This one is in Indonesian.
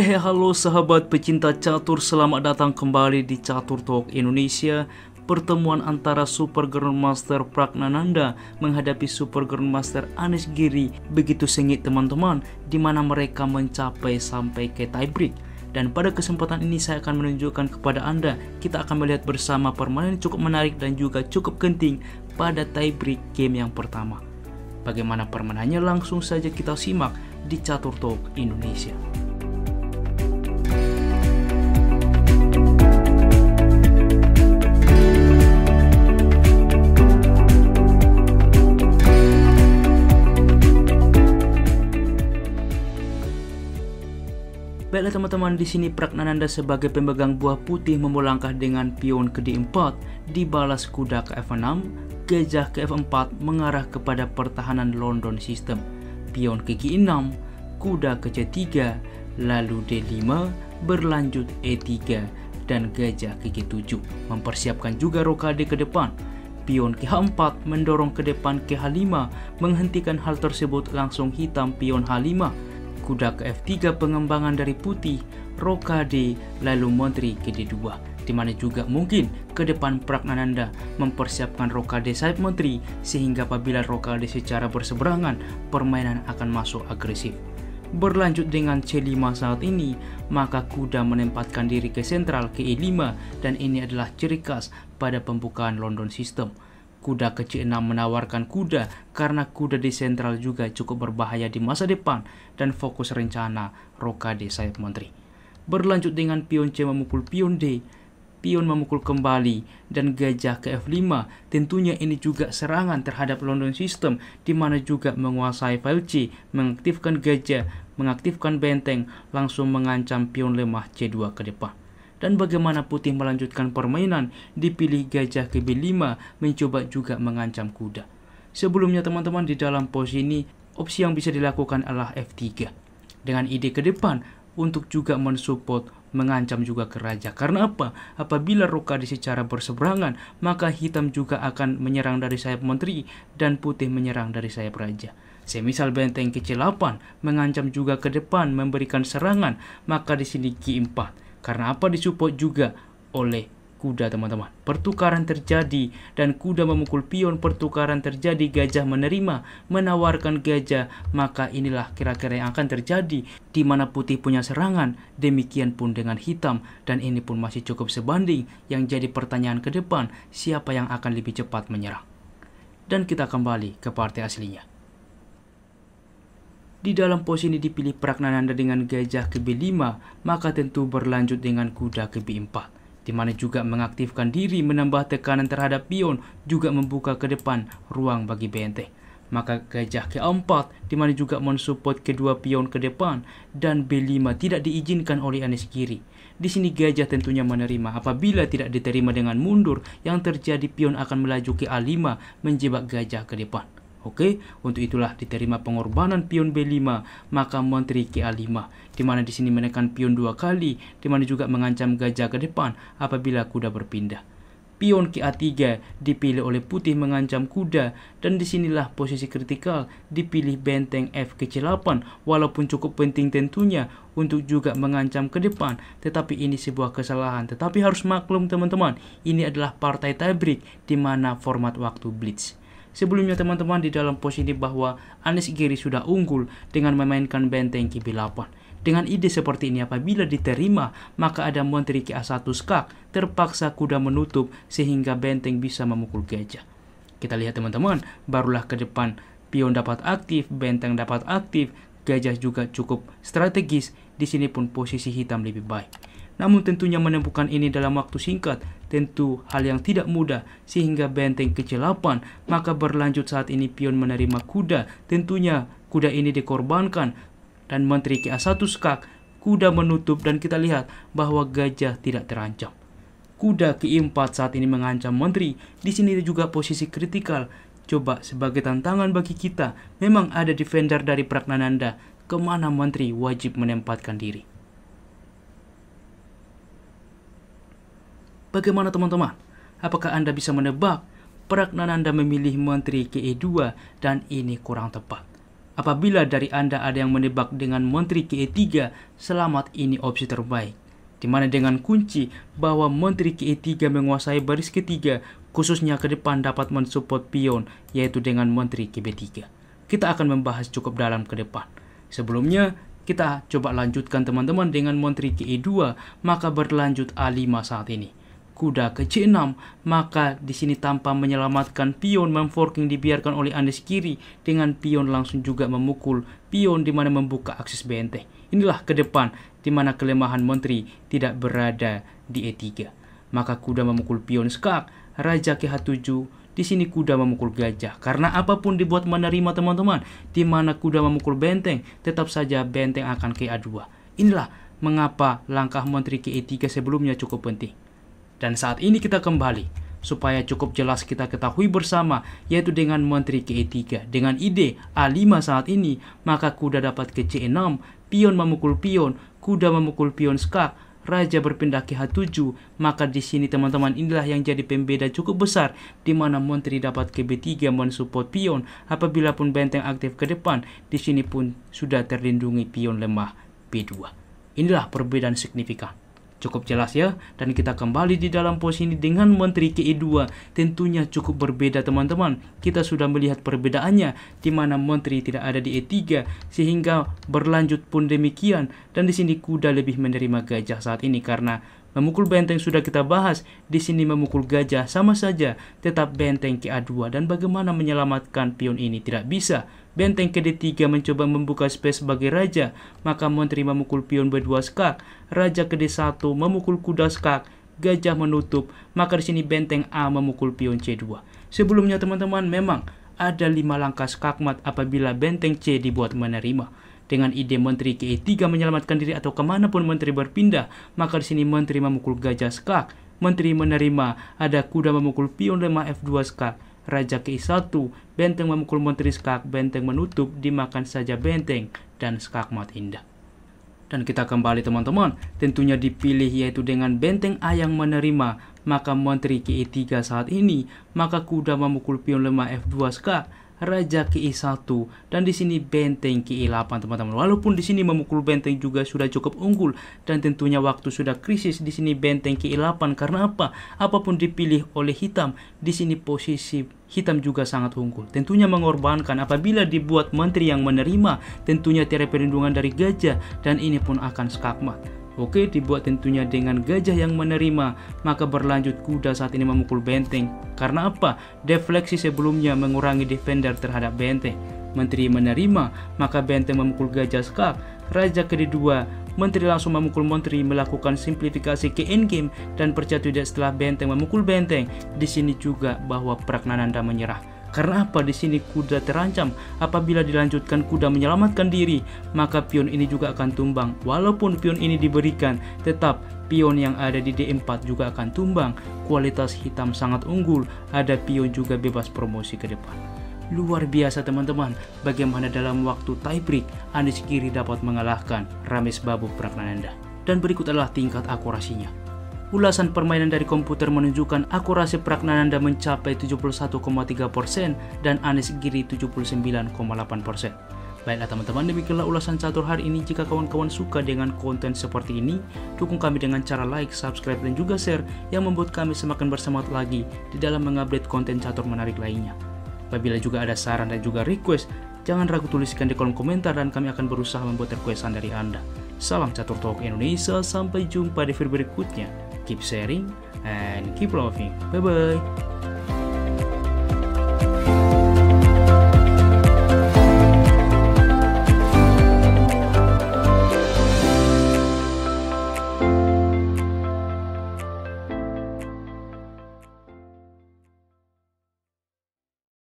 Halo sahabat pecinta catur, selamat datang kembali di Catur Talk Indonesia. Pertemuan antara Super Grandmaster Pragnananda menghadapi Super Grandmaster Anies Giri begitu sengit teman-teman, di mana mereka mencapai sampai ke tiebreak. Dan pada kesempatan ini saya akan menunjukkan kepada Anda, kita akan melihat bersama permainan cukup menarik dan juga cukup genting pada tiebreak game yang pertama. Bagaimana permainannya, langsung saja kita simak di Catur Talk Indonesia. Baiklah teman-teman, di sini Pragnananda sebagai pemegang buah putih memulangkah dengan pion ke D4, dibalas kuda ke F6, gajah ke F4 mengarah kepada pertahanan London System. Pion ke G6, kuda ke C3, lalu D5, berlanjut E3 dan gajah ke G7, mempersiapkan juga rokade ke depan. Pion ke H4 mendorong ke depan ke H5, menghentikan hal tersebut langsung hitam pion H5. Kuda ke F3 pengembangan dari putih, rokade, lalu menteri ke D2, di mana juga mungkin ke depan Pragnananda mempersiapkan rokade sayap menteri, sehingga apabila rokade secara berseberangan, permainan akan masuk agresif. Berlanjut dengan C5 saat ini, maka kuda menempatkan diri ke sentral ke E5, dan ini adalah ciri khas pada pembukaan London System. Kuda ke C6 menawarkan kuda karena kuda di sentral juga cukup berbahaya di masa depan dan fokus rencana rokade sayap menteri. Berlanjut dengan pion C memukul pion D, pion memukul kembali dan gajah ke F5. Tentunya ini juga serangan terhadap London System, di mana juga menguasai file C, mengaktifkan gajah, mengaktifkan benteng, langsung mengancam pion lemah C2 ke depan. Dan bagaimana putih melanjutkan permainan, dipilih gajah ke B5, mencoba juga mengancam kuda. Sebelumnya teman-teman, di dalam pos ini, opsi yang bisa dilakukan adalah F3. Dengan ide ke depan, untuk juga mensupport, mengancam juga ke raja. Karena apa? Apabila rokade secara berseberangan, maka hitam juga akan menyerang dari sayap menteri, dan putih menyerang dari sayap raja. Semisal benteng ke C8, mengancam juga ke depan, memberikan serangan, maka di sini G4. Karena apa? Disupport juga oleh kuda teman-teman. Pertukaran terjadi dan kuda memukul pion, pertukaran terjadi, gajah menerima, menawarkan gajah, maka inilah kira-kira yang akan terjadi, di mana putih punya serangan, demikian pun dengan hitam, dan ini pun masih cukup sebanding. Yang jadi pertanyaan ke depan, siapa yang akan lebih cepat menyerang? Dan kita kembali ke partai aslinya. Di dalam pos ini dipilih Pragnananda dengan gajah ke B5, maka tentu berlanjut dengan kuda ke B4, di mana juga mengaktifkan diri, menambah tekanan terhadap pion, juga membuka ke depan ruang bagi benteng. Maka gajah ke A4, di mana juga mensupport kedua pion ke depan, dan B5 tidak diizinkan oleh Anies Giri. Di sini gajah tentunya menerima. Apabila tidak diterima dengan mundur, yang terjadi pion akan melaju ke A5, menjebak gajah ke depan. Oke, untuk itulah diterima pengorbanan pion B5, maka menteri ke A5, di mana di sini menekan pion 2 kali, di mana juga mengancam gajah ke depan apabila kuda berpindah. Pion ke A3 dipilih oleh putih mengancam kuda, dan disinilah posisi kritikal, dipilih benteng F ke C8, walaupun cukup penting tentunya untuk juga mengancam ke depan, tetapi ini sebuah kesalahan. Tetapi harus maklum teman-teman, ini adalah partai tiebreak, di mana format waktu blitz. Sebelumnya teman-teman, di dalam pos ini bahwa Anies Giri sudah unggul dengan memainkan benteng ke B8. Dengan ide seperti ini, apabila diterima, maka ada menteri ke A1 skak, terpaksa kuda menutup sehingga benteng bisa memukul gajah. Kita lihat teman-teman, barulah ke depan pion dapat aktif, benteng dapat aktif, gajah juga cukup strategis. Di sini pun posisi hitam lebih baik. Namun tentunya menemukan ini dalam waktu singkat tentu hal yang tidak mudah, sehingga benteng ke C8, maka berlanjut saat ini pion menerima kuda. Tentunya kuda ini dikorbankan dan menteri ke A1 skak, kuda menutup, dan kita lihat bahwa gajah tidak terancam. Kuda ke E4 saat ini mengancam menteri. Di sini juga posisi kritikal. Coba sebagai tantangan bagi kita, memang ada defender dari Pragnananda, kemana menteri wajib menempatkan diri. Bagaimana teman-teman? Apakah Anda bisa menebak? Pragnananda memilih menteri ke E2, dan ini kurang tepat. Apabila dari Anda ada yang menebak dengan Menteri KE3, selamat, ini opsi terbaik. Di mana dengan kunci bahwa Menteri KE3 menguasai baris ketiga, khususnya ke depan dapat mensupport pion, yaitu dengan Menteri KB3. Kita akan membahas cukup dalam ke depan. Sebelumnya, kita coba lanjutkan teman-teman dengan Menteri KE2, maka berlanjut A5 saat ini. Kuda ke C6, maka di sini tanpa menyelamatkan pion memforking dibiarkan oleh Anies kiri dengan pion langsung juga memukul pion di mana membuka akses benteng. Inilah ke depan di mana kelemahan Menteri tidak berada di E3. Maka kuda memukul pion skak, raja ke H7, di sini kuda memukul gajah. Karena apapun dibuat menerima teman-teman, di mana kuda memukul benteng, tetap saja benteng akan ke A2. Inilah mengapa langkah Menteri ke E3 sebelumnya cukup penting. Dan saat ini kita kembali, supaya cukup jelas kita ketahui bersama, yaitu dengan Menteri ke E3. Dengan ide A5 saat ini, maka kuda dapat ke C6, pion memukul pion, kuda memukul pion skak, raja berpindah ke H7, maka di sini teman-teman inilah yang jadi pembeda cukup besar, di mana Menteri dapat ke B3 mensupport pion, apabila pun benteng aktif ke depan, di sini pun sudah terlindungi pion lemah B2. Inilah perbedaan signifikan. Cukup jelas ya, dan kita kembali di dalam posisi dengan Menteri ke E2 tentunya cukup berbeda teman-teman. Kita sudah melihat perbedaannya di mana Menteri tidak ada di E3 sehingga berlanjut pun demikian, dan di sini kuda lebih menerima gajah saat ini karena memukul benteng sudah kita bahas, di sini memukul gajah sama saja, tetap benteng ke A2 dan bagaimana menyelamatkan pion ini tidak bisa. Benteng ke D3 mencoba membuka space sebagai raja, maka Menteri memukul pion B2 skak, raja ke D1 memukul kuda skak, gajah menutup, maka di sini benteng A memukul pion C2. Sebelumnya teman-teman memang ada 5 langkah skakmat apabila benteng C dibuat menerima. Dengan ide Menteri ke E3 menyelamatkan diri atau kemanapun Menteri berpindah, maka di sini Menteri memukul gajah skak, Menteri menerima, ada kuda memukul pion lemah F2 skak, raja ke I1, benteng memukul Menteri skak, benteng menutup, dimakan saja benteng, dan skakmat indah. Dan kita kembali teman-teman, tentunya dipilih yaitu dengan benteng A yang menerima, maka Menteri ke E3 saat ini, maka kuda memukul pion lemah F2 skak, raja ke I1, dan di sini benteng ke I8 teman-teman. Walaupun di sini memukul benteng juga sudah cukup unggul, dan tentunya waktu sudah krisis di sini benteng ke I8 karena apa? Apapun dipilih oleh hitam, di sini posisi hitam juga sangat unggul. Tentunya mengorbankan apabila dibuat Menteri yang menerima, tentunya tiada perlindungan dari gajah, dan ini pun akan skakmat. Oke, dibuat tentunya dengan gajah yang menerima, maka berlanjut kuda saat ini memukul benteng. Karena apa? Defleksi sebelumnya mengurangi defender terhadap benteng. Menteri menerima, maka benteng memukul gajah skak, raja ke D2, Menteri langsung memukul Menteri melakukan simplifikasi ke endgame, dan percaya tidak setelah benteng memukul benteng, di sini juga bahwa Pragnananda menyerah. Karena apa? Di sini kuda terancam. Apabila dilanjutkan kuda menyelamatkan diri, maka pion ini juga akan tumbang. Walaupun pion ini diberikan, tetap pion yang ada di D4 juga akan tumbang. Kualitas hitam sangat unggul, ada pion juga bebas promosi ke depan. Luar biasa teman-teman, bagaimana dalam waktu tiebreak Anies kiri dapat mengalahkan Ramesh Babu Pragnananda. Dan berikut adalah tingkat akurasinya. Ulasan permainan dari komputer menunjukkan akurasi Pragnananda mencapai 71,3% dan Anies Giri 79,8%. Baiklah teman-teman, demikianlah ulasan catur hari ini. Jika kawan-kawan suka dengan konten seperti ini, dukung kami dengan cara like, subscribe, dan juga share yang membuat kami semakin bersemangat lagi di dalam mengupdate konten catur menarik lainnya. Apabila juga ada saran dan juga request, jangan ragu tuliskan di kolom komentar dan kami akan berusaha membuat requestan dari Anda. Salam Catur Talk Indonesia, sampai jumpa di video berikutnya. Keep sharing and keep loving. Bye-bye.